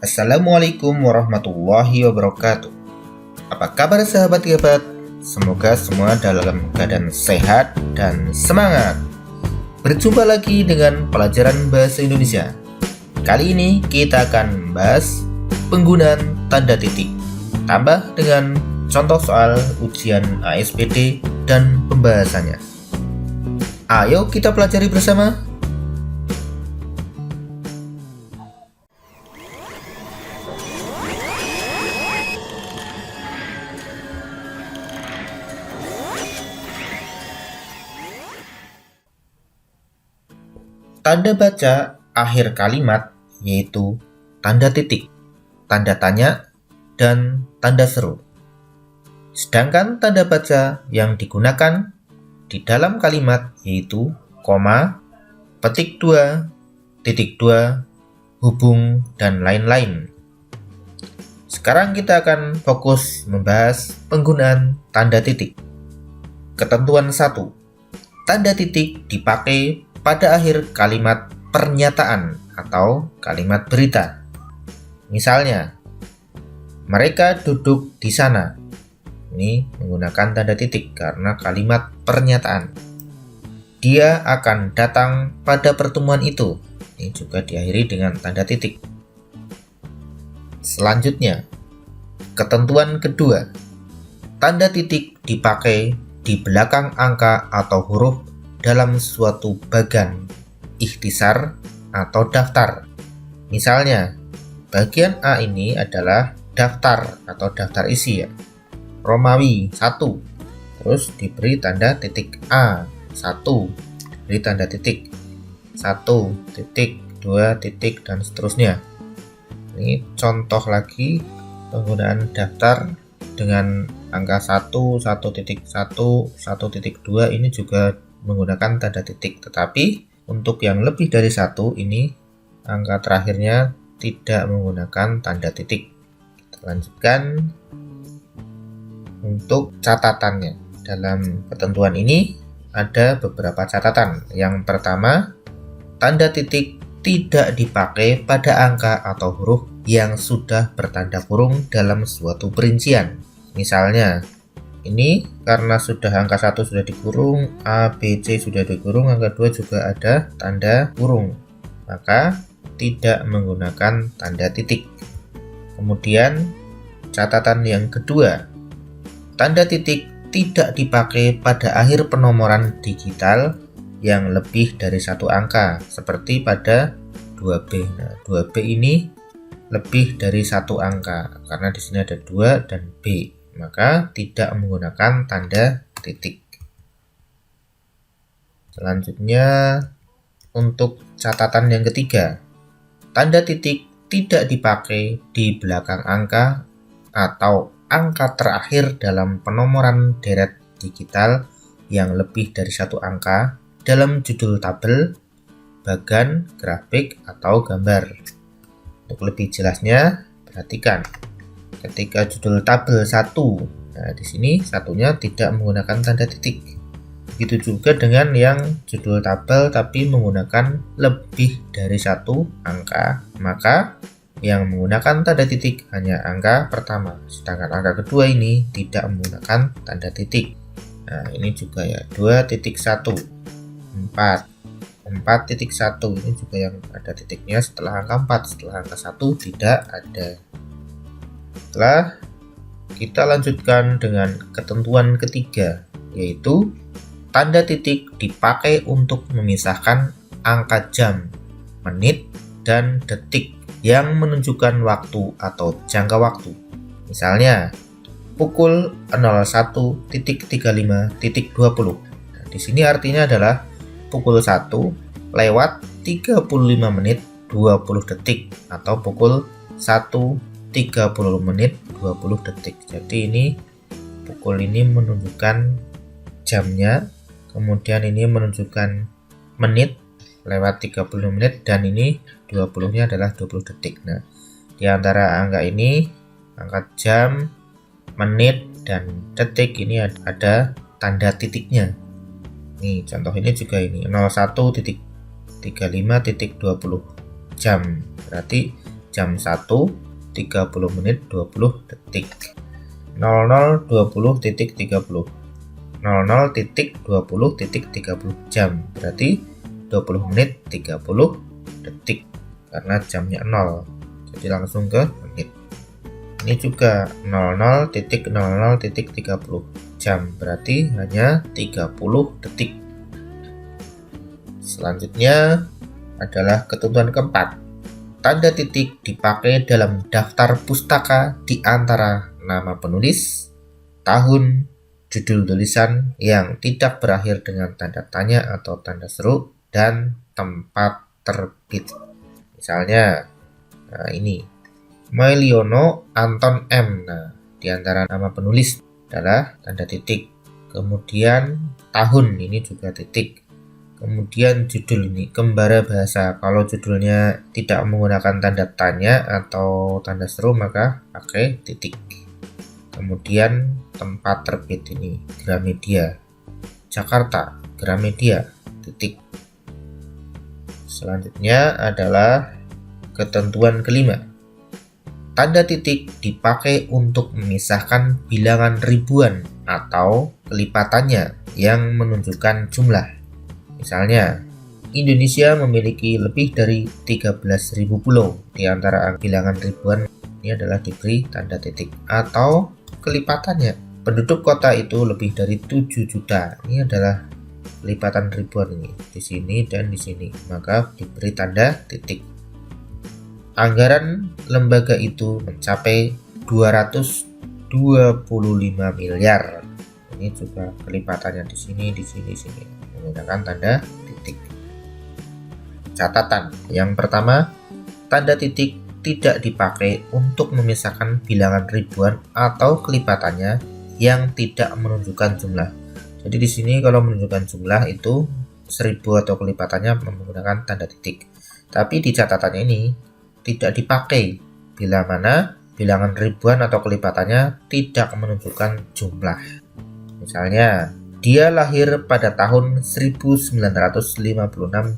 Assalamualaikum warahmatullahi wabarakatuh. Apa kabar sahabat-sahabat? Semoga semua dalam keadaan sehat dan semangat. Berjumpa lagi dengan pelajaran bahasa Indonesia. Kali ini kita akan membahas penggunaan tanda titik, tambah dengan contoh soal ujian ASPD dan pembahasannya. Ayo kita pelajari bersama. Tanda baca akhir kalimat yaitu tanda titik, tanda tanya, dan tanda seru. Sedangkan tanda baca yang digunakan di dalam kalimat yaitu koma, petik 2, titik 2, hubung, dan lain-lain. Sekarang kita akan fokus membahas penggunaan tanda titik. Ketentuan 1. Tanda titik dipakai pada akhir kalimat pernyataan atau kalimat berita. Misalnya, mereka duduk di sana. Ini menggunakan tanda titik karena kalimat pernyataan. Dia akan datang pada pertemuan itu. Ini juga diakhiri dengan tanda titik. Selanjutnya, ketentuan kedua. Tanda titik dipakai di belakang angka atau huruf dalam suatu bagan, ikhtisar, atau daftar. Misalnya, bagian A ini adalah daftar atau daftar isi ya. Romawi 1, terus diberi tanda titik A, 1, diberi tanda titik 1, titik, 2, titik, dan seterusnya. Ini contoh lagi penggunaan daftar dengan angka 1, 1.1, 1.2 ini juga menggunakan tanda titik, tetapi untuk yang lebih dari 1 ini angka terakhirnya tidak menggunakan tanda titik. Kita lanjutkan untuk catatannya. Dalam ketentuan ini ada beberapa catatan. Yang pertama, tanda titik tidak dipakai pada angka atau huruf yang sudah bertanda kurung dalam suatu perincian. Misalnya, ini karena sudah angka 1 sudah dikurung, A, B, C sudah dikurung, angka 2 juga ada tanda kurung, maka tidak menggunakan tanda titik. Kemudian catatan yang kedua, tanda titik tidak dipakai pada akhir penomoran digital yang lebih dari satu angka, seperti pada 2B. Nah, 2B ini lebih dari satu angka, karena di sini ada 2 dan B. Maka tidak menggunakan tanda titik. Selanjutnya, untuk catatan yang ketiga, tanda titik tidak dipakai di belakang angka atau angka terakhir dalam penomoran deret digital yang lebih dari satu angka dalam judul tabel, bagan, grafik, atau gambar. Untuk lebih jelasnya, perhatikan. Ketika judul tabel 1, nah di sini satunya tidak menggunakan tanda titik. Begitu juga dengan yang judul tabel tapi menggunakan lebih dari satu angka, maka yang menggunakan tanda titik hanya angka pertama, sedangkan angka kedua ini tidak menggunakan tanda titik. Nah, ini juga ya, 2.1, 4.1 ini juga yang ada titiknya setelah angka 4, setelah angka 1 tidak ada. Setelah kita lanjutkan dengan ketentuan ketiga, yaitu tanda titik dipakai untuk memisahkan angka jam, menit, dan detik yang menunjukkan waktu atau jangka waktu. Misalnya, pukul 01.35.20. Nah, di sini artinya adalah pukul 1 lewat 35 menit 20 detik atau pukul 1.30 menit 20 detik. Jadi ini pukul ini menunjukkan jamnya, kemudian ini menunjukkan menit lewat 30 menit, dan ini 20-nya adalah 20 detik. Nah, di antara angka ini, angka jam, menit, dan detik ini ada tanda titiknya. Nih, contoh ini juga ini 01.35.20 jam. Berarti jam 1, 30 menit 20 detik. 00:20.30 00:20.30 jam, berarti 20 menit 30 detik karena jamnya 0, jadi langsung ke menit. Ini juga 00:00.30 jam, berarti hanya 30 detik. Selanjutnya adalah ketentuan keempat. Tanda titik dipakai dalam daftar pustaka di antara nama penulis, tahun, judul tulisan yang tidak berakhir dengan tanda tanya atau tanda seru, dan tempat terbit. Misalnya, nah ini Mailiono Anton M. Nah, di antara nama penulis adalah tanda titik. Kemudian tahun, ini juga titik. Kemudian judul, ini Kembara Bahasa. Kalau judulnya tidak menggunakan tanda tanya atau tanda seru maka pakai titik. Kemudian tempat terbit, ini Gramedia Jakarta, Gramedia, titik. Selanjutnya adalah ketentuan kelima. Tanda titik dipakai untuk memisahkan bilangan ribuan atau kelipatannya yang menunjukkan jumlah. Misalnya, Indonesia memiliki lebih dari 13.000 pulau. Di antara bilangan ribuan ini adalah diberi tanda titik. Atau kelipatannya, penduduk kota itu lebih dari 7 juta. Ini adalah kelipatan ribuan, ini di sini dan di sini, maka diberi tanda titik. Anggaran lembaga itu mencapai 225 miliar. Ini juga kelipatannya di sini, di sini, di sini, menggunakan tanda titik. Catatan yang pertama, tanda titik tidak dipakai untuk memisahkan bilangan ribuan atau kelipatannya yang tidak menunjukkan jumlah. Jadi di sini kalau menunjukkan jumlah itu 1000 atau kelipatannya menggunakan tanda titik. Tapi di catatannya ini tidak dipakai bila mana bilangan ribuan atau kelipatannya tidak menunjukkan jumlah. Misalnya, dia lahir pada tahun 1956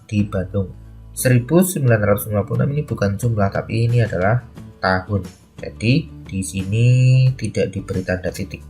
di Bandung. 1956 ini bukan jumlah, tapi ini adalah tahun. Jadi di sini tidak diberi tanda titik.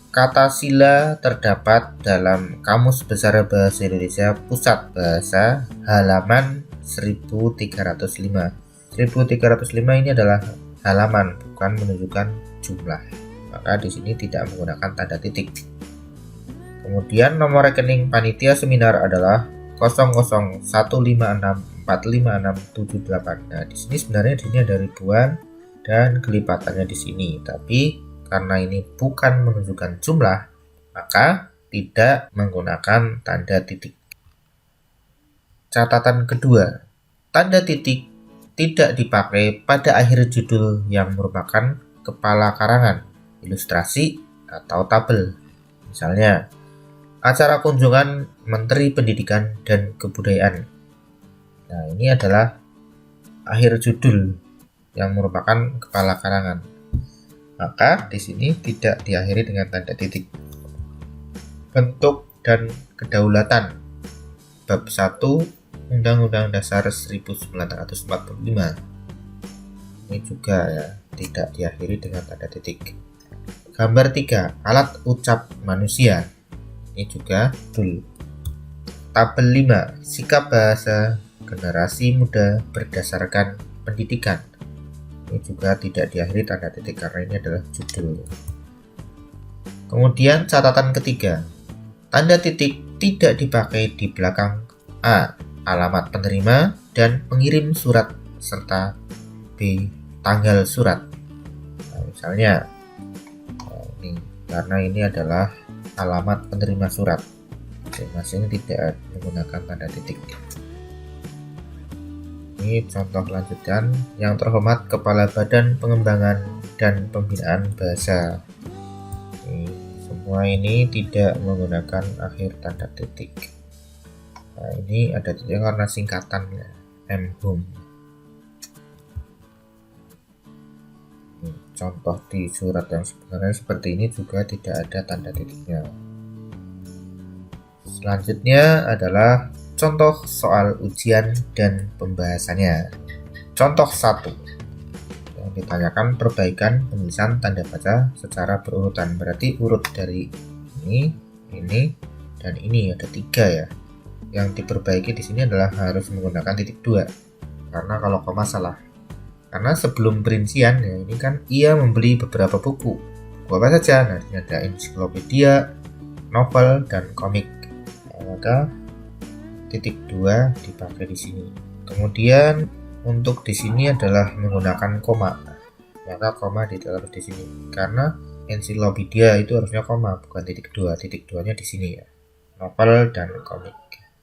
Kata sila terdapat dalam Kamus Besar Bahasa Indonesia Pusat Bahasa halaman 1305. 1305 ini adalah halaman, bukan menunjukkan jumlah. Maka di sini tidak menggunakan tanda titik. Kemudian nomor rekening panitia seminar adalah 0015645678. Nah, di sini sebenarnya di sini ada ribuan dan kelipatannya di sini, tapi karena ini bukan menunjukkan jumlah, maka tidak menggunakan tanda titik. Catatan kedua, tanda titik tidak dipakai pada akhir judul yang merupakan kepala karangan, ilustrasi, atau tabel. Misalnya, acara kunjungan Menteri Pendidikan dan Kebudayaan. Nah, ini adalah akhir judul yang merupakan kepala karangan. Maka di sini tidak diakhiri dengan tanda titik. Bentuk dan kedaulatan. Bab 1 Undang-Undang Dasar 1945. Ini juga ya, tidak diakhiri dengan tanda titik. Gambar 3, alat ucap manusia. Ini juga betul. Tabel 5, sikap bahasa generasi muda berdasarkan pendidikan. Ini juga tidak diakhiri tanda titik karena ini adalah judul. Kemudian catatan ketiga, tanda titik tidak dipakai di belakang A. Alamat penerima dan pengirim surat serta B. Tanggal surat. Nah, misalnya ini, karena ini adalah alamat penerima surat, masing-masing tidak menggunakan tanda titik. Ini contoh lanjutan. Yang terhormat Kepala Badan Pengembangan dan Pembinaan Bahasa. Semua ini tidak menggunakan akhir tanda titik. Nah, ini ada titik karena singkatannya MHUM. Contoh di surat yang sebenarnya seperti ini juga tidak ada tanda titiknya. Selanjutnya adalah contoh soal ujian dan pembahasannya. Contoh 1 yang ditanyakan perbaikan penulisan tanda baca secara berurutan. Berarti urut dari ini, dan ini ada 3 ya. Yang diperbaiki di sini adalah harus menggunakan titik 2. Karena kalau koma salah. Karena sebelum perincian ya, ini kan ia membeli beberapa buku. Apa saja? Nah, ini ada ensiklopedia, novel, dan komik. Maka titik 2 dipakai di sini. Kemudian untuk di sini adalah menggunakan koma. Maka koma ditaruh di sini. Karena ensiklopedia itu harusnya koma, bukan titik 2. Titik 2-nya di sini ya. Novel dan komik.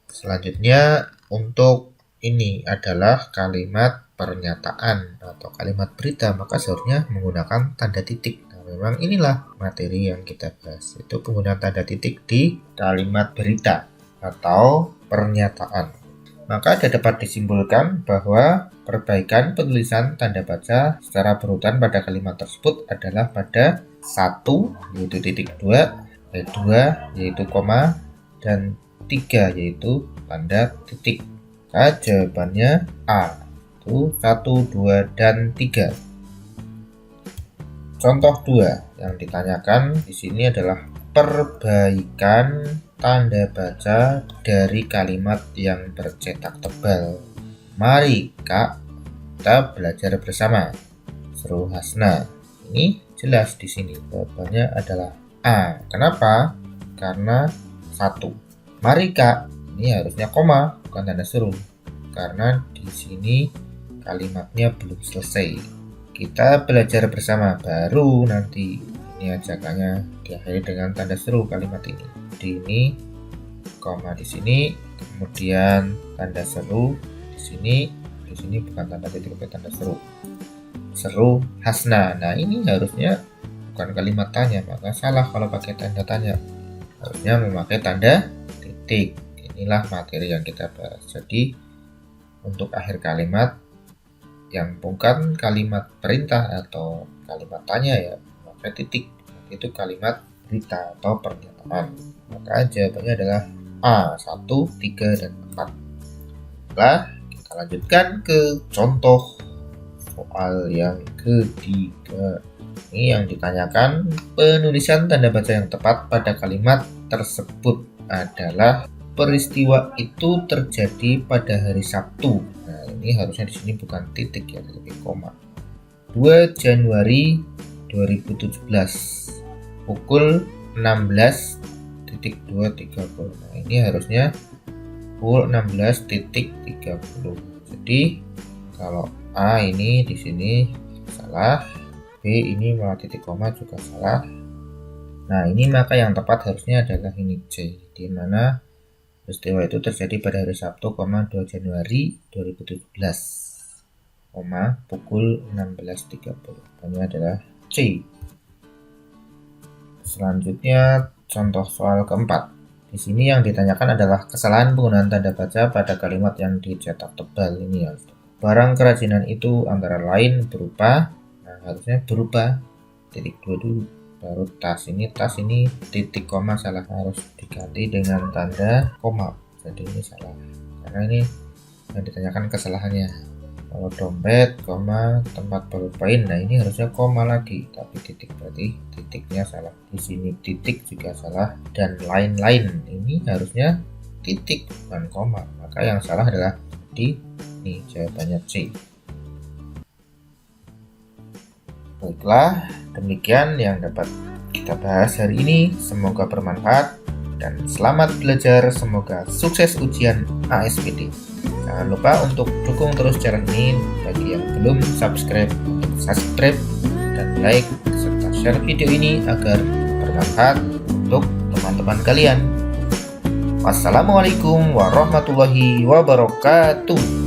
Selanjutnya untuk ini adalah kalimat pernyataan atau kalimat berita, maka seharusnya menggunakan tanda titik. Nah, memang inilah materi yang kita bahas, itu penggunaan tanda titik di kalimat berita atau pernyataan. Maka dapat disimpulkan bahwa perbaikan penulisan tanda baca secara berurutan pada kalimat tersebut adalah pada 1 yaitu titik 2, 2 yaitu koma, dan 3 yaitu tanda titik. Maka jawabannya A. 1, 2, dan 3. Contoh 2 yang ditanyakan di sini adalah perbaikan tanda baca dari kalimat yang bercetak tebal. Mari Kak, kita belajar bersama. Seru Hasna. Ini jelas di sini. Jawabannya adalah A. Kenapa? Karena 1. Mari Kak, ini harusnya koma, bukan tanda seru. Karena di sini kalimatnya belum selesai. Kita belajar bersama, baru nanti ini ajakannya diakhiri dengan tanda seru kalimat ini. Di ini koma di sini, kemudian tanda seru di sini bukan tanda titik tapi tanda seru. Seru Hasna. Nah, ini harusnya bukan kalimat tanya, maka salah kalau pakai tanda tanya. Harusnya memakai tanda titik. Inilah materi yang kita bahas. Jadi untuk akhir kalimat yang bukan kalimat perintah atau kalimat tanya ya, maka titik, itu kalimat berita atau pernyataan. Maka jawabannya adalah A. 1, 3, dan 4. Nah, kita lanjutkan ke contoh soal yang ketiga. Ini yang ditanyakan penulisan tanda baca yang tepat pada kalimat tersebut adalah peristiwa itu terjadi pada hari Sabtu. Nah, ini harusnya di sini bukan titik ya, tapi koma. 2 Januari 2017 pukul 16.230. Nah, ini harusnya pukul 16.30. Jadi kalau A ini di sini salah, B ini malah titik koma juga salah. Nah, ini maka yang tepat harusnya adalah ini C, di mana peristiwa itu terjadi pada hari Sabtu, 2 Januari 2017, pukul 16.30. Ini adalah C. Selanjutnya contoh soal keempat. Di sini yang ditanyakan adalah kesalahan penggunaan tanda baca pada kalimat yang dicetak tebal ini ya. Barang kerajinan itu antara lain berupa, nah harusnya berupa titik 2 dulu. Baru tas ini titik koma salah, harus diganti dengan tanda koma. Jadi ini salah karena ini yang ditanyakan kesalahannya. Kalau dompet koma tempat bermain, nah ini harusnya koma lagi tapi titik, berarti titiknya salah. Di sini titik juga salah dan lain-lain, ini harusnya titik bukan koma, maka yang salah adalah di ini, jawabannya C. Baiklah, demikian yang dapat kita bahas hari ini. Semoga bermanfaat dan selamat belajar. Semoga sukses ujian ASPD. Jangan lupa untuk dukung terus channel ini. Bagi yang belum subscribe, untuk subscribe dan like serta share video ini agar bermanfaat untuk teman-teman kalian. Wassalamualaikum warahmatullahi wabarakatuh.